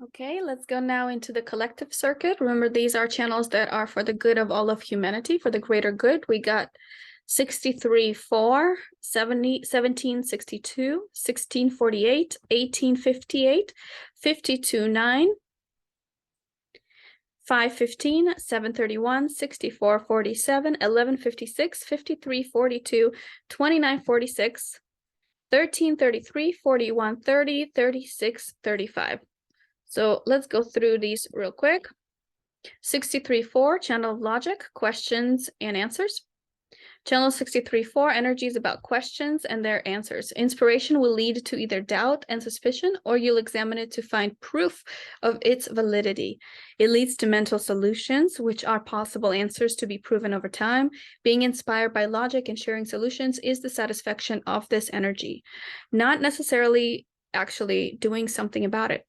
Okay, let's go now into the collective circuit. Remember, these are channels that are for the good of all of humanity, for the greater good. We got 63, 4, 70, 1762, 1648, 1858, 52, 9, 515, 731, 64, 47, 1156, 53, 42, 29, 46, 13, 33, 41, 30, 36, 35. So let's go through these real quick. 63.4, channel of logic, questions and answers. Channel 63.4, energy is about questions and their answers. Inspiration will lead to either doubt and suspicion, or you'll examine it to find proof of its validity. It leads to mental solutions, which are possible answers to be proven over time. Being inspired by logic and sharing solutions is the satisfaction of this energy, not necessarily actually doing something about it.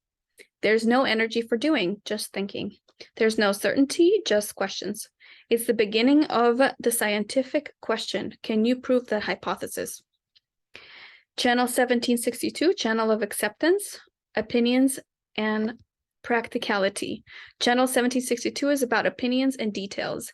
There's no energy for doing, just thinking. There's no certainty, just questions. It's the beginning of the scientific question. Can you prove that hypothesis? Channel 1762, channel of acceptance, opinions, and practicality. Channel 1762 is about opinions and details.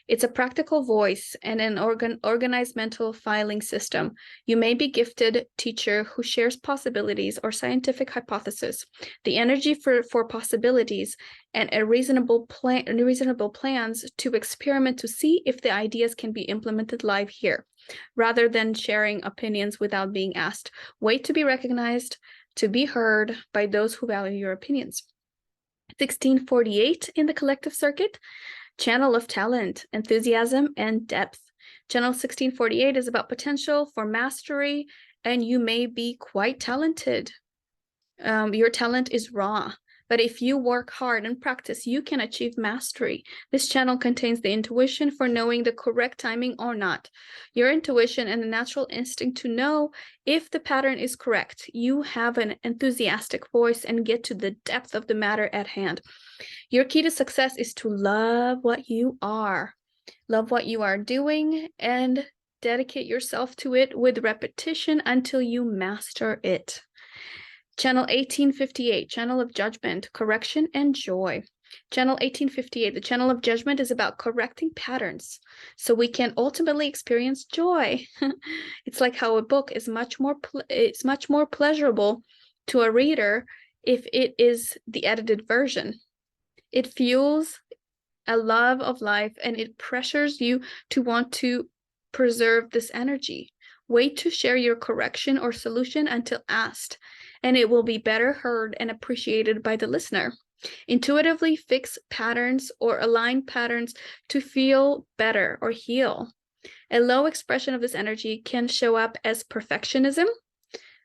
It's a practical voice and an organized mental filing system. You may be gifted teacher who shares possibilities or scientific hypothesis. The energy for possibilities and a reasonable plans to experiment to see if the ideas can be implemented live here, rather than sharing opinions without being asked. Wait to be recognized, to be heard by those who value your opinions. 1648 in the collective circuit, channel of talent, enthusiasm, and depth. Channel 1648 is about potential for mastery, and you may be quite talented. Your talent is raw, but if you work hard and practice, you can achieve mastery. This channel contains the intuition for knowing the correct timing or not. Your intuition and the natural instinct to know if the pattern is correct. You have an enthusiastic voice and get to the depth of the matter at hand. Your key to success is to love what you are. Love what you are doing and dedicate yourself to it with repetition until you master it. Channel 1858, channel of judgment, correction, and joy. Channel 1858, the channel of judgment is about correcting patterns so we can ultimately experience joy. It's like how a book is much more pleasurable to a reader if it is the edited version. It fuels a love of life and it pressures you to want to preserve this energy. Wait to share your correction or solution until asked, and it will be better heard and appreciated by the listener. Intuitively fix patterns or align patterns to feel better or heal. A low expression of this energy can show up as perfectionism,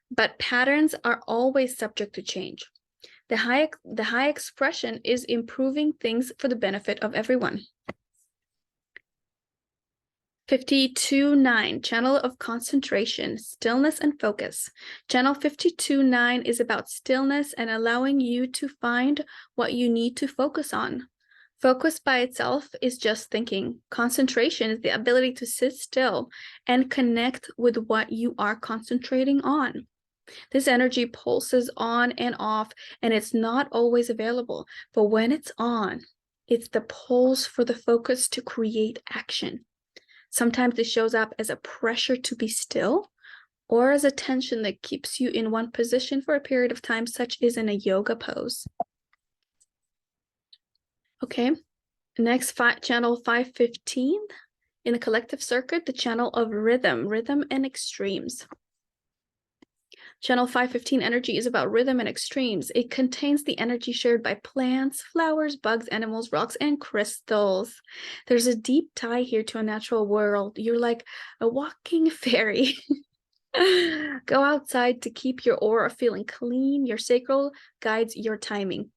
but patterns are always subject to change. The high expression is improving things for the benefit of everyone. 52.9, channel of concentration, stillness, and focus. Channel 52.9 is about stillness and allowing you to find what you need to focus on. Focus by itself is just thinking. Concentration is the ability to sit still and connect with what you are concentrating on. This energy pulses on and off, and it's not always available. But when it's on, it's the pulse for the focus to create action. Sometimes it shows up as a pressure to be still, or as a tension that keeps you in one position for a period of time, such as in a yoga pose. Okay, next channel 515 in the collective circuit, the channel of rhythm and extremes. Channel 515 energy is about rhythm and extremes. It contains the energy shared by plants, flowers, bugs, animals, rocks, and crystals. There's a deep tie here to a natural world. You're like a walking fairy. Go outside to keep your aura feeling clean. Your sacral guides your timing.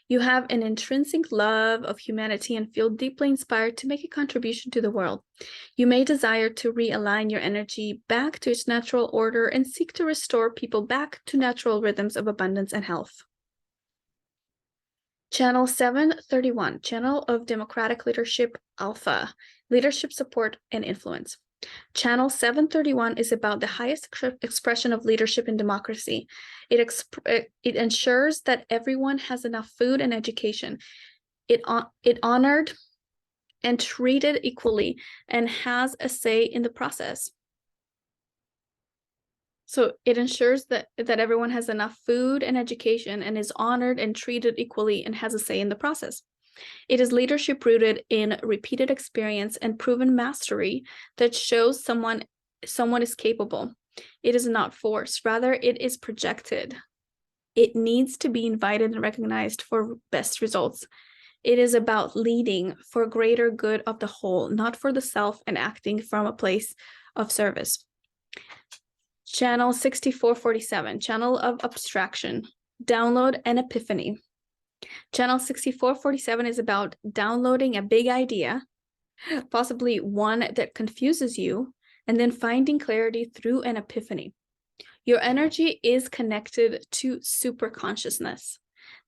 You have an intrinsic love of humanity and feel deeply inspired to make a contribution to the world. You may desire to realign your energy back to its natural order and seek to restore people back to natural rhythms of abundance and health. Channel 731, channel of democratic leadership alpha, leadership support and influence. Channel 731 is about the highest expression of leadership in democracy. It ensures that everyone has enough food and education. It honored and treated equally and has a say in the process. So it ensures that everyone has enough food and education and is honored and treated equally and has a say in the process. It is leadership rooted in repeated experience and proven mastery that shows someone is capable. It is not forced, rather it is projected. It needs to be invited and recognized for best results. It is about leading for greater good of the whole, not for the self, and acting from a place of service. Channel 6447, channel of abstraction, download and epiphany. Channel 6447 is about downloading a big idea, possibly one that confuses you, and then finding clarity through an epiphany. Your energy is connected to superconsciousness,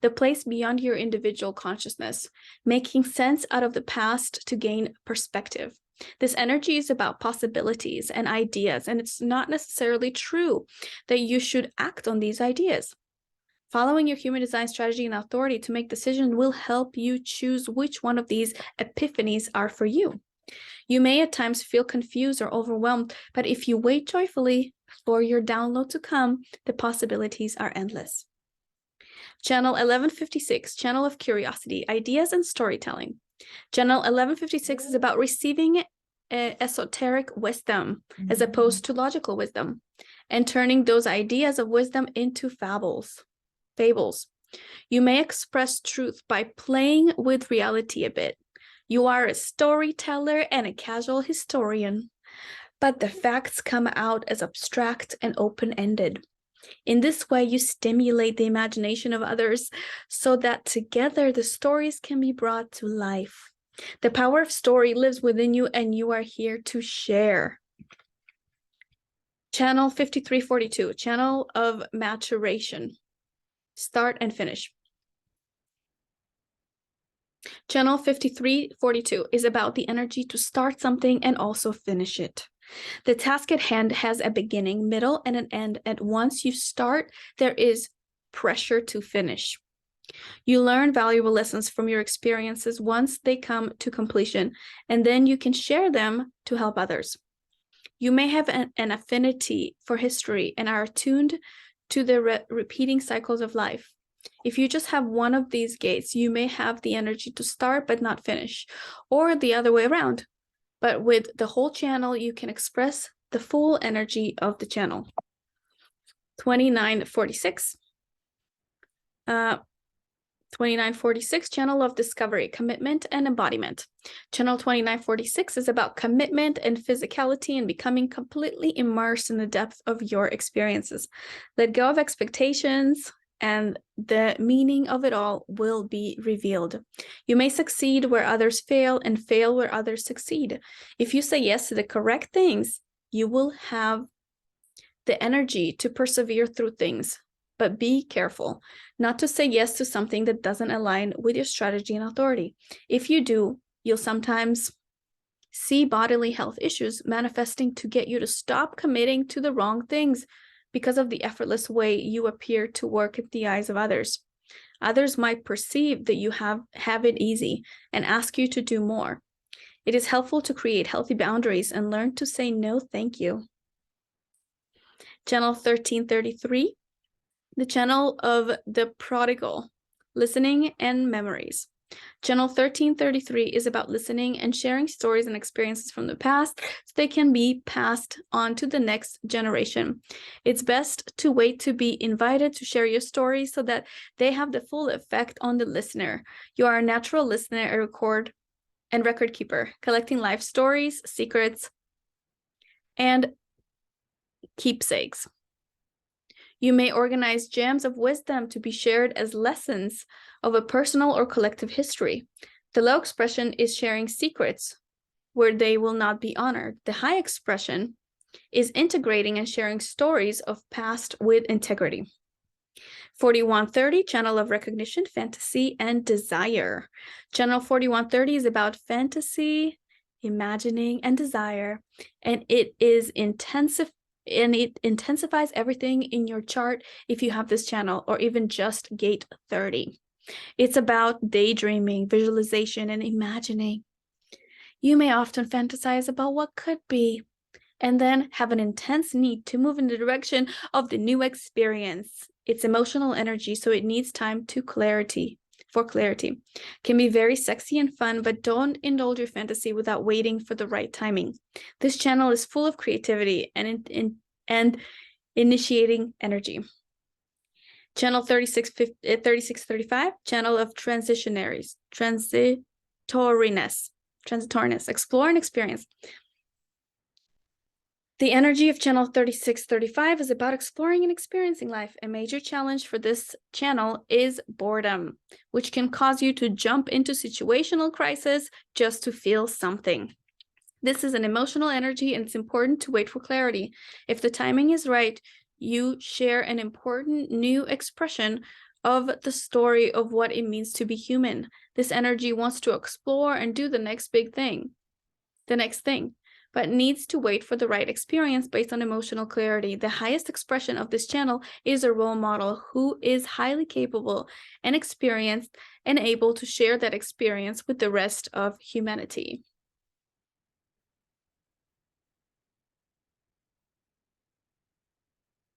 the place beyond your individual consciousness, making sense out of the past to gain perspective. This energy is about possibilities and ideas, and it's not necessarily true that you should act on these ideas. Following your human design strategy and authority to make decisions will help you choose which one of these epiphanies are for you. You may at times feel confused or overwhelmed, but if you wait joyfully for your download to come, the possibilities are endless. Channel 1156, channel of curiosity, ideas and storytelling. Channel 1156 is about receiving esoteric wisdom as opposed to logical wisdom and turning those ideas of wisdom into fables. You may express truth by playing with reality a bit. You are a storyteller and a casual historian, but the facts come out as abstract and open-ended. In this way, you stimulate the imagination of others so that together the stories can be brought to life. The power of story lives within you, and you are here to share. Channel 5342, channel of maturation. Start and finish. Channel 5342 is about the energy to start something and also finish it. The task at hand has a beginning, middle, and an end, and once you start, there is pressure to finish. You learn valuable lessons from your experiences once they come to completion, and then you can share them to help others. You may have an affinity for history and are attuned to the repeating cycles of life. If you just have one of these gates, you may have the energy to start but not finish, or the other way around. But with the whole channel, you can express the full energy of the channel. 2946. 2946, channel of discovery, commitment, and embodiment. Channel 2946 is about commitment and physicality and becoming completely immersed in the depth of your experiences. Let go of expectations, and the meaning of it all will be revealed. You may succeed where others fail and fail where others succeed. If you say yes to the correct things, you will have the energy to persevere through things. But be careful not to say yes to something that doesn't align with your strategy and authority. If you do, you'll sometimes see bodily health issues manifesting to get you to stop committing to the wrong things because of the effortless way you appear to work in the eyes of others. Others might perceive that you have it easy and ask you to do more. It is helpful to create healthy boundaries and learn to say no, thank you. Channel 1333, the channel of the prodigal, listening and memories. Channel 1333 is about listening and sharing stories and experiences from the past so they can be passed on to the next generation. It's best to wait to be invited to share your stories so that they have the full effect on the listener. You are a natural listener, a record keeper, collecting life stories, secrets, and keepsakes. You may organize gems of wisdom to be shared as lessons of a personal or collective history. The low expression is sharing secrets where they will not be honored. The high expression is integrating and sharing stories of past with integrity. 4130, channel of recognition, fantasy, and desire. Channel 4130 is about fantasy imagining, and desire, and it intensifies everything in your chart if you have this channel, or even just gate 30. It's about daydreaming, visualization, and imagining. You may often fantasize about what could be, and then have an intense need to move in the direction of the new experience. It's emotional energy, so it needs time for clarity. Can be very sexy and fun, but don't indulge your fantasy without waiting for the right timing. This channel is full of creativity and initiating energy. Channel 3635, channel of transitoriness, explore and experience. The energy of channel 3635 is about exploring and experiencing life. A major challenge for this channel is boredom, which can cause you to jump into situational crisis just to feel something. This is an emotional energy, and it's important to wait for clarity. If the timing is right, you share an important new expression of the story of what it means to be human. This energy wants to explore and do the next thing, but needs to wait for the right experience based on emotional clarity. The highest expression of this channel is a role model who is highly capable and experienced and able to share that experience with the rest of humanity.